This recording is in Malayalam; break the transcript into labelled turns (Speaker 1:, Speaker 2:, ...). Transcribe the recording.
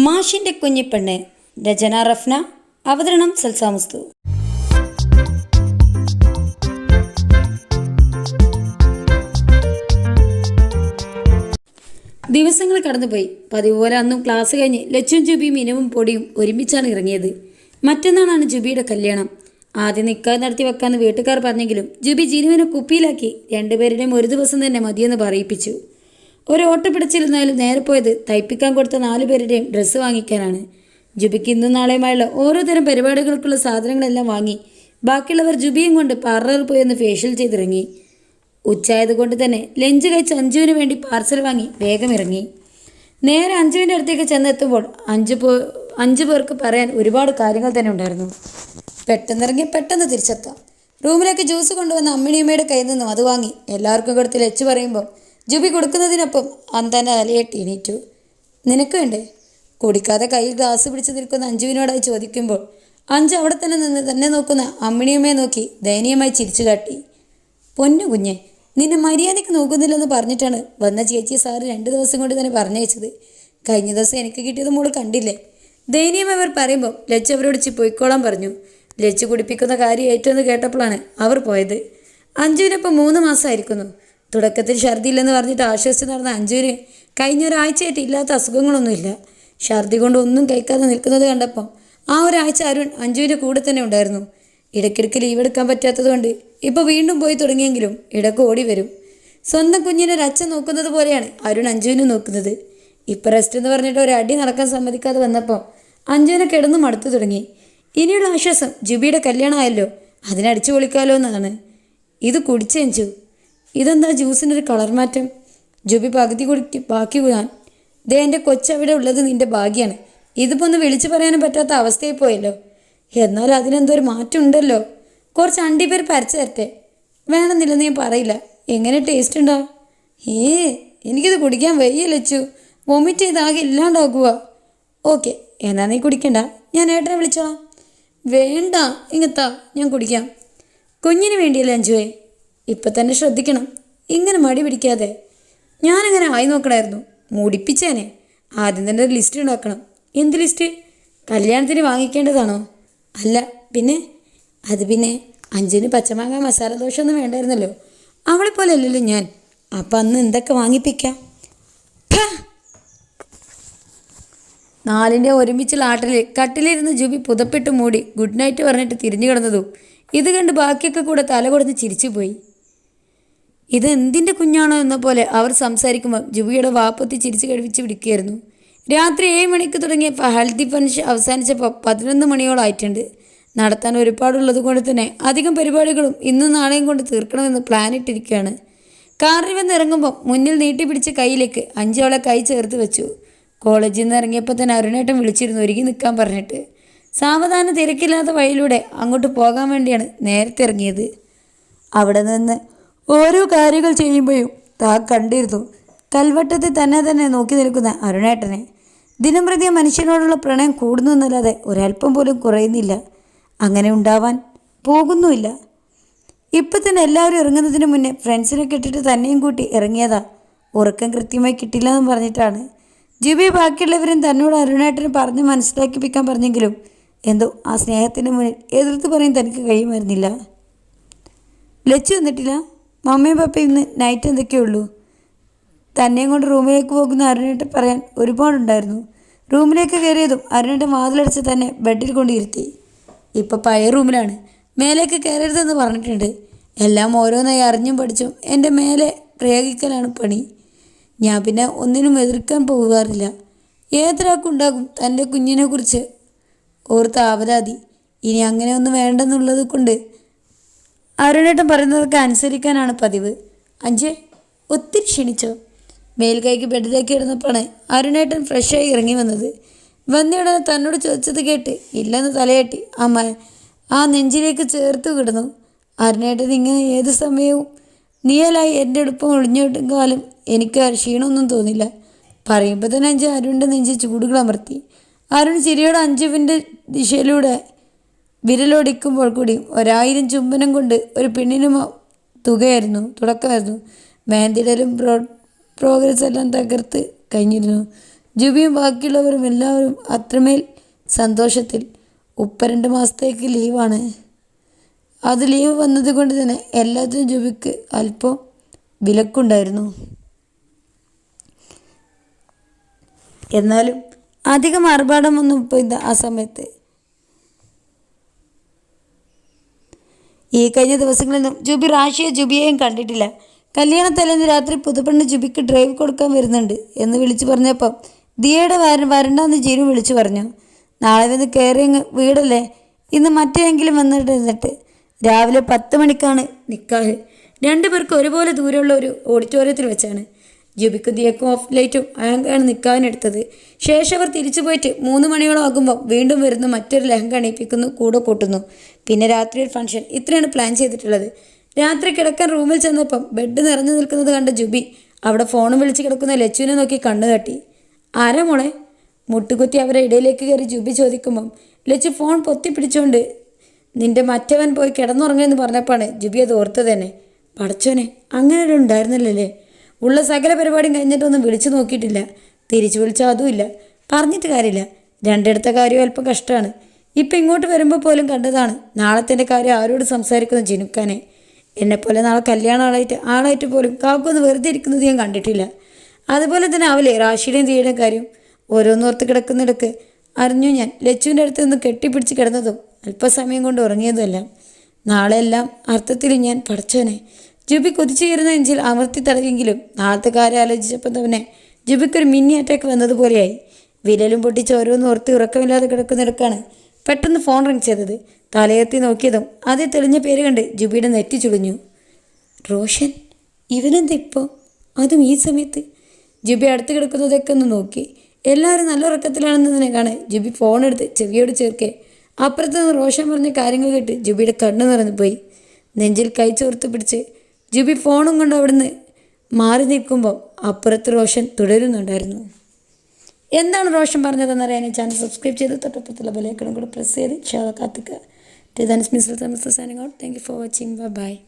Speaker 1: മാഷിന്റെ കുഞ്ഞിപ്പെണ്ണ്. രചന റഫ്ന. അവതരണം സൽസാമുസ്തു. ദിവസങ്ങൾ കടന്നുപോയി. പതിവ് പോലെ അന്നും ക്ലാസ് കഴിഞ്ഞ് ലച്ചും ജുബിയും ഇനവും പൊടിയും ഒരുമിച്ചാണ് ഇറങ്ങിയത്. മറ്റന്നാളാണ് ജുബിയുടെ കല്യാണം. ആദ്യം നിൽക്കാതെ നടത്തി വെക്കാമെന്ന് വീട്ടുകാർ പറഞ്ഞെങ്കിലും ജുബി ജിനുവിനെ കുപ്പിയിലാക്കി രണ്ടുപേരുടെയും ഒരു ദിവസം തന്നെ മതിയെന്ന് പറയിപ്പിച്ചു. ഒരു ഓട്ടോ പിടിച്ചിരുന്നാലും നേരെ പോയത് തയ്പ്പിക്കാൻ കൊടുത്ത 4 പേരുടെയും ഡ്രസ്സ് വാങ്ങിക്കാനാണ്. ജുബിക്ക് ഇന്നും നാളെയുമായുള്ള ഓരോ തരം പരിപാടികൾക്കുള്ള സാധനങ്ങളെല്ലാം വാങ്ങി ബാക്കിയുള്ളവർ ജുബിയും കൊണ്ട് പാർലറിൽ പോയി ഒന്ന് ഫേഷ്യൽ ചെയ്തിറങ്ങി. ഉച്ചയായതുകൊണ്ട് തന്നെ ലഞ്ച് കഴിച്ച് അഞ്ജുവിന് വേണ്ടി പാർസൽ വാങ്ങി വേഗം ഇറങ്ങി. നേരെ അഞ്ജുവിൻ്റെ അടുത്തേക്ക് ചെന്നെത്തുമ്പോൾ അഞ്ചു പേർക്ക് പറയാൻ ഒരുപാട് കാര്യങ്ങൾ തന്നെ ഉണ്ടായിരുന്നു. പെട്ടെന്നിറങ്ങി പെട്ടെന്ന് തിരിച്ചെത്താം. റൂമിലേക്ക് ജ്യൂസ് കൊണ്ടുവന്ന അമ്മിണിയമ്മയുടെ കയ്യിൽ നിന്നും അത് വാങ്ങി എല്ലാവർക്കും കൊടുത്ത് ലച്ചു പറയുമ്പോൾ ജുബി കൊടുക്കുന്നതിനൊപ്പം അന്തൻ്റെ അലയിട്ട് എണീറ്റു. നിനക്ക് വേണ്ടേ? കുടിക്കാതെ കയ്യിൽ ഗ്ലാസ് പിടിച്ച് നിൽക്കുന്ന അഞ്ജുവിനോടായി ചോദിക്കുമ്പോൾ അഞ്ച് അവിടെ തന്നെ നിന്ന് തന്നെ നോക്കുന്ന അമ്മിണിയമ്മയെ നോക്കി ദയനീയമായി ചിരിച്ചു കാട്ടി. പൊന്നു കുഞ്ഞെ, നിന്നെ മര്യാദയ്ക്ക് നോക്കുന്നില്ലെന്ന് പറഞ്ഞിട്ടാണ് വന്ന ചേച്ചി സാറ് 2 ദിവസം കൊണ്ട് തന്നെ പറഞ്ഞയച്ചത്. കഴിഞ്ഞ ദിവസം എനിക്ക് കിട്ടിയത് മോള് കണ്ടില്ലേ? ദയനീയം അവർ പറയുമ്പോൾ ലച്ചു അവരോട് പോയിക്കോളാൻ പറഞ്ഞു. ലച്ചു കുടിപ്പിക്കുന്ന കാര്യം ഏറ്റവും കേട്ടപ്പോഴാണ് അവർ പോയത്. അഞ്ജുവിനപ്പം 3 മാസമായിരിക്കുന്നു. തുടക്കത്തിൽ ഛർദിയില്ലെന്ന് പറഞ്ഞിട്ട് ആശ്വസിച്ച് നടന്ന അഞ്ജുവിന് കഴിഞ്ഞ ഒരാഴ്ചയായിട്ട് ഇല്ലാത്ത അസുഖങ്ങളൊന്നുമില്ല. ഛർദി കൊണ്ട് ഒന്നും കഴിക്കാതെ നിൽക്കുന്നത് കണ്ടപ്പോൾ ആ ഒരാഴ്ച അരുൺ അഞ്ജുവിൻ്റെ കൂടെ തന്നെ ഉണ്ടായിരുന്നു. ഇടയ്ക്കിടയ്ക്ക് ലീവ് എടുക്കാൻ പറ്റാത്തത് കൊണ്ട് ഇപ്പോൾ വീണ്ടും പോയി തുടങ്ങിയെങ്കിലും ഇടയ്ക്ക് ഓടി വരും. സ്വന്തം കുഞ്ഞിനൊരച്ഛൻ നോക്കുന്നത് പോലെയാണ് അരുൺ അഞ്ജുവിനെ നോക്കുന്നത്. ഇപ്പം റെസ്റ്റ് എന്ന് പറഞ്ഞിട്ട് ഒരു അടി നടക്കാൻ സമ്മതിക്കാതെ വന്നപ്പോൾ അഞ്ജുവിനെ കിടന്നു മടുത്തു തുടങ്ങി. ഇനിയുള്ള ആശ്വാസം ജുബിയുടെ കല്യാണമായല്ലോ, അതിനടിച്ചു പൊളിക്കാലോ എന്നാണ്. ഇത് കുടിച്ചെഞ്ചു. ഇതെന്താ ജ്യൂസിൻ്റെ ഒരു കളർ മാറ്റം? ജുബി പകുതി കുടിക്കും ബാക്കി ഞാൻ. ദേ എൻ്റെ കൊച്ചവിടെ ഉള്ളത് നിൻ്റെ ഭാഗ്യമാണ്. ഇതിപ്പോൾ ഒന്ന് വിളിച്ചു പറയാനും പറ്റാത്ത അവസ്ഥയിൽ പോയല്ലോ. എന്നാൽ അതിനെന്തോ ഒരു മാറ്റം ഉണ്ടല്ലോ. കുറച്ച് അണ്ടിപ്പേർ പരച്ചു തരട്ടെ? വേണമെന്നില്ലെന്ന് ഞാൻ പറയില്ല. എങ്ങനെ ടേസ്റ്റ് ഉണ്ടാ? എനിക്കിത് കുടിക്കാൻ വയ്യ ലച്ചു. വൊമിറ്റ് ചെയ്താകെ ഇല്ലാണ്ടാക്കുക. ഓക്കെ, എന്നാ നീ കുടിക്കണ്ട, ഞാൻ ഏട്ടനെ വിളിച്ചോളാം. വേണ്ട, ഇങ്ങത്താ, ഞാൻ കുടിക്കാം. കുഞ്ഞിന് വേണ്ടിയല്ലേ അഞ്ജുവേ? ഇപ്പം തന്നെ ശ്രദ്ധിക്കണം, ഇങ്ങനെ മടി പിടിക്കാതെ. ഞാനങ്ങനെ ആയി നോക്കണമായിരുന്നു, മുടിപ്പിച്ചേനെ. ആദ്യം തന്നെ ഒരു ലിസ്റ്റ് ഉണ്ടാക്കണം. എന്ത് ലിസ്റ്റ്? കല്യാണത്തിന് വാങ്ങിക്കേണ്ടതാണോ? അല്ല പിന്നെ. അത് പിന്നെ അഞ്ജുവിന് പച്ചമാങ്ങ മസാല ദോശ ഒന്നും വേണ്ടായിരുന്നല്ലോ. അവളെപ്പോലെ അല്ലല്ലോ ഞാൻ. അപ്പം അന്ന് എന്തൊക്കെ വാങ്ങിപ്പിക്കാം? 4ൻ്റെ ഒരുമിച്ചുള്ള ആട്ടലിൽ കട്ടിലിരുന്ന് ജുബി പുതപ്പിട്ട് മൂടി ഗുഡ് നൈറ്റ് പറഞ്ഞിട്ട് തിരിഞ്ഞു കിടന്നതും ഇത് കണ്ട് ബാക്കിയൊക്കെ കൂടെ തല കൊടുത്ത് ചിരിച്ചു പോയി. ഇത് എന്തിൻ്റെ കുഞ്ഞാണോ എന്ന പോലെ അവർ സംസാരിക്കുമ്പോൾ ജുബിയുടെ വാപ്പത്തി ചിരിച്ച് കഴിപ്പിച്ച് പിടിക്കുകയായിരുന്നു. രാത്രി 7 മണിക്ക് തുടങ്ങിയ ഹെൽത്തി ഫംഗ്ഷൻ അവസാനിച്ചപ്പോൾ 11 മണിയോളായിട്ടുണ്ട്. നടത്താൻ ഒരുപാടുള്ളത് കൊണ്ട് തന്നെ അധികം പരിപാടികളും ഇന്നും നാളെയും കൊണ്ട് തീർക്കണമെന്ന് പ്ലാൻ ഇട്ടിരിക്കുകയാണ്. കാറിൽ വന്ന് ഇറങ്ങുമ്പോൾ മുന്നിൽ നീട്ടിപ്പിടിച്ച് കയ്യിലേക്ക് അഞ്ചോളെ കൈ ചേർത്ത് വെച്ചു. കോളേജിൽ നിന്ന് ഇറങ്ങിയപ്പോൾ തന്നെ അരുണേട്ടൻ വിളിച്ചിരുന്നു ഒരുങ്ങി നിൽക്കാൻ പറഞ്ഞിട്ട്. സാവധാനം തിരക്കില്ലാത്ത വഴിയിലൂടെ അങ്ങോട്ട് പോകാൻ വേണ്ടിയാണ് നേരത്തെ ഇറങ്ങിയത്. അവിടെ നിന്ന് ഓരോ കാര്യങ്ങൾ ചെയ്യുമ്പോഴും താൻ കണ്ടിരുന്നു കൽവട്ടത്തിൽ തന്നെ നോക്കി നിൽക്കുന്ന അരുണേട്ടനെ. ദിനംപ്രതി മനുഷ്യനോടുള്ള പ്രണയം കൂടുന്നു എന്നല്ലാതെ ഒരല്പം പോലും കുറയുന്നില്ല. അങ്ങനെ ഉണ്ടാവാൻ പോകുന്നുമില്ല. ഇപ്പം തന്നെ എല്ലാവരും ഇറങ്ങുന്നതിന് മുന്നേ ഫ്രണ്ട്സിനെ കിട്ടിയിട്ട് തന്നെയും കൂട്ടി ഇറങ്ങിയതാ. ഉറക്കം കൃത്യമായി കിട്ടില്ല എന്ന് പറഞ്ഞിട്ടാണ്. ജുബി ബാക്കിയുള്ളവരും തന്നോട് അരുണേട്ടനെ പറഞ്ഞ് മനസ്സിലാക്കിപ്പിക്കാൻ പറഞ്ഞെങ്കിലും എന്തോ ആ സ്നേഹത്തിന് മുന്നിൽ എതിർത്ത് പറയാൻ തനിക്ക് കഴിയുമായിരുന്നില്ല. ലച്ചു വന്നിട്ടില്ല. മമ്മയും പപ്പയും ഇന്ന് നൈറ്റ് എന്തൊക്കെയുള്ളൂ. തന്നെയും കൊണ്ട് റൂമിലേക്ക് പോകുന്ന അരുണേട്ടൻ പറയാൻ ഒരുപാടുണ്ടായിരുന്നു. റൂമിലേക്ക് കയറിയതും അരുണേട്ടൻ വാതിലടച്ച് തന്നെ ബെഡിൽ കൊണ്ടിരുത്തി. ഇപ്പോൾ പഴയ റൂമിലാണ്, മേലേക്ക് കയറരുതെന്ന് പറഞ്ഞിട്ടുണ്ട്. എല്ലാം ഓരോന്നായി അറിഞ്ഞും പഠിച്ചും എൻ്റെ മേലെ പ്രയോഗിക്കലാണ് പണി. ഞാൻ പിന്നെ ഒന്നിനും എതിർക്കാൻ പോകാറില്ല. ഏതൊരാൾക്കുണ്ടാകും തൻ്റെ കുഞ്ഞിനെക്കുറിച്ച് ഓർത്ത് ആവലാതി. ഇനി അങ്ങനെ ഒന്നും വേണ്ടെന്നുള്ളത് കൊണ്ട് അരുണേട്ടൻ പറയുന്നതൊക്കെ അനുസരിക്കാനാണ് പതിവ്. അഞ്ചേ, ഒത്തിരി ക്ഷണിച്ചോ? മേൽക്കൈക്ക് ബെഡിലേക്ക് ഇടുന്നപ്പോഴാണ് അരുണേട്ടൻ ഫ്രഷായി ഇറങ്ങി വന്നത്. വന്നയുടനെ തന്നോട് ചോദിച്ചത് കേട്ട് ഇല്ലെന്ന് തലയാട്ടി അമ്മ ആ നെഞ്ചിലേക്ക് ചേർത്ത് കിടന്നു. അരുണേട്ടൻ ഇങ്ങനെ ഏത് സമയവും നീയലായി എൻ്റെ അടുപ്പം ഒളിഞ്ഞോട്ടുകാലം എനിക്ക് ക്ഷീണമൊന്നും തോന്നില്ല. പറയുമ്പോൾ തന്നെ അഞ്ച് അരുണിൻ്റെ നെഞ്ചിൽ ചൂടുകൾ അമർത്തി. അരുൺ ചിരിയോടെ അഞ്ജുവിൻ്റെ ദിശയിലൂടെ വിരലോടിക്കുമ്പോൾ കൂടി 1000 ചുംബനം കൊണ്ട് ഒരു പെണ്ണിനും തുടക്കമായിരുന്നു. മെഹന്തിയിലും പ്രോഗ്രസ് എല്ലാം തകർത്ത് കഴിഞ്ഞിരുന്നു. ജുബിയും ബാക്കിയുള്ളവരും എല്ലാവരും അത്രമേൽ സന്തോഷത്തിൽ. ഉപ്പ 2 മാസത്തേക്ക് ലീവാണ്. അത് ലീവ് വന്നത് കൊണ്ട് തന്നെ എല്ലാത്തിനും ജുബിക്ക് അല്പം വിലക്കുണ്ടായിരുന്നു. എന്നാലും അധികം ആർഭാടമൊന്നും ഇപ്പോൾ ഇല്ല ആ സമയത്ത്. ഈ കഴിഞ്ഞ ദിവസങ്ങളിലൊന്നും ജുബി റാഷിയെ ജുബിയെയും കണ്ടിട്ടില്ല. കല്യാണത്തലേന്ന് രാത്രി പുതുപ്പെണ്ണ് ജുബിക്ക് ഡ്രൈവ് കൊടുക്കാൻ വരുന്നുണ്ട് എന്ന് വിളിച്ചു പറഞ്ഞപ്പം ദിയയുടെ വരണ്ടെന്ന് ജീനു വിളിച്ചു പറഞ്ഞു. നാളെ വന്ന് കയറി വീടല്ലേ, ഇന്ന് മറ്റേതെങ്കിലും വന്നിട്ട് രാവിലെ 10 മണിക്കാണ് നിക്കാഹ്. 2 പേർക്ക് ഒരുപോലെ ദൂരമുള്ള ഒരു ഓഡിറ്റോറിയത്തിൽ വെച്ചാണ്. ജുബിക്ക് ദിയക്കും ഓഫ് ലൈറ്റും അഹങ്കാണ് നിക്കാഹിനെടുത്തത്. ശേഷം അവർ തിരിച്ചു പോയിട്ട് 3 മണിയോളം ആകുമ്പോൾ വീണ്ടും വരുന്നു, മറ്റൊരു ലഹങ്ക അണിയിപ്പിക്കുന്നു, കൂടെ കൂട്ടുന്നു. പിന്നെ രാത്രി ഒരു ഫംഗ്ഷൻ. ഇത്രയാണ് പ്ലാൻ ചെയ്തിട്ടുള്ളത്. രാത്രി കിടക്കാൻ റൂമിൽ ചെന്നപ്പം ബെഡ് നിറഞ്ഞു നിൽക്കുന്നത് കണ്ട ജുബി അവിടെ ഫോണും വിളിച്ച് കിടക്കുന്ന ലച്ചുവിനെ നോക്കി കണ്ണു തട്ടി. ആരാ മോളെ? മുട്ടുകുത്തി അവരെ ഇടയിലേക്ക് കയറി ജുബി ചോദിക്കുമ്പം ലച്ചു ഫോൺ പൊത്തിപ്പിടിച്ചുകൊണ്ട് നിന്റെ മറ്റവൻ പോയി കിടന്നുറങ്ങുമെന്ന് പറഞ്ഞപ്പോഴാണ് ജുബി അത് ഓർത്തത് തന്നെ. പടച്ചോനെ, അങ്ങനെ ഒരു ഉണ്ടായിരുന്നില്ലല്ലേ. ഉള്ള സകല പരിപാടിയും കഴിഞ്ഞിട്ടൊന്നും വിളിച്ചു നോക്കിയിട്ടില്ല. തിരിച്ചു വിളിച്ചാൽ അതുമില്ല. പറഞ്ഞിട്ട് കാര്യമില്ല. രണ്ടിടത്തെ കാര്യം അല്പം കഷ്ടമാണ്. ഇപ്പം ഇങ്ങോട്ട് വരുമ്പോൾ പോലും കണ്ടതാണ് നാളത്തെ കാര്യം ആരോട് സംസാരിക്കുന്ന ജിനുക്കാനെ. എന്നെപ്പോലെ നാളെ കല്യാണം ആളായിട്ട് പോലും കാക്കൊന്ന് വെറുതെ ഇരിക്കുന്നത് ഞാൻ കണ്ടിട്ടില്ല. അതുപോലെ തന്നെ ആവില്ലേ റാഷിയുടെയും ദിയയുടെയും കാര്യം. ഓരോന്നോർത്ത് കിടക്കുന്നിടക്ക് അറിഞ്ഞു ഞാൻ ലച്ചുവിൻ്റെ അടുത്ത് നിന്ന് കെട്ടിപ്പിടിച്ച് കിടന്നതും അല്പസമയം കൊണ്ട് ഉറങ്ങിയതുമല്ല. നാളെ എല്ലാം അർത്ഥത്തിൽ ഞാൻ പടച്ചോനെ. ജുബി കുതിച്ചുയരുന്ന നെഞ്ചിൽ അമർത്തി തടവിയെങ്കിലും നാളത്തെ കാര്യം ആലോചിച്ചപ്പോൾ തന്നെ ജുബിക്കൊരു മിനി അറ്റാക്ക് വന്നതുപോലെയായി. വിരലും പൊട്ടിച്ച് ഓരോന്നോർത്ത് ഉറക്കമില്ലാതെ കിടക്കുന്നിടക്കാണ് പെട്ടെന്ന് ഫോൺ റിങ് ചെയ്തത്. തലയെത്തി നോക്കിയതും ആദ്യം തെളിഞ്ഞ പേര് കണ്ട് ജുബിയുടെ നെറ്റി ചുളിഞ്ഞു. റോഷൻ, ഇവനെന്താ ഇപ്പോൾ, അതും ഈ സമയത്ത്? ജുബി അടുത്ത് കിടക്കുന്നതൊക്കെ ഒന്ന് നോക്കി. എല്ലാവരും നല്ല ഉറക്കത്തിലാണെന്നതിനെ കാണാൻ ജുബി ഫോണെടുത്ത് ചെവിയോട് ചേർക്കെ. അപ്പുറത്ത് നിന്ന് റോഷൻ പറഞ്ഞ കാര്യങ്ങൾ കേട്ട് ജുബിയുടെ കണ്ണ് നിറഞ്ഞു പോയി. നെഞ്ചിൽ കൈ ചോർത്ത് പിടിച്ച് ജുബി ഫോണും കൊണ്ട് അവിടുന്ന് മാറി നിൽക്കുമ്പോൾ അപ്പുറത്ത് റോഷൻ തുടരുന്നുണ്ടായിരുന്നു. എന്താണ് റോഷൻ പറഞ്ഞതെന്നറിയാൻ ചാനൽ സബ്സ്ക്രൈബ് ചെയ്ത് തൊട്ടപ്പുറത്തുള്ള ബെലൈക്കണും കൂടെ പ്രസ് ചെയ്ത് കാത്തുക. Till then, it's Miss Lata Mr. signing out. Thank you for watching. Bye bye.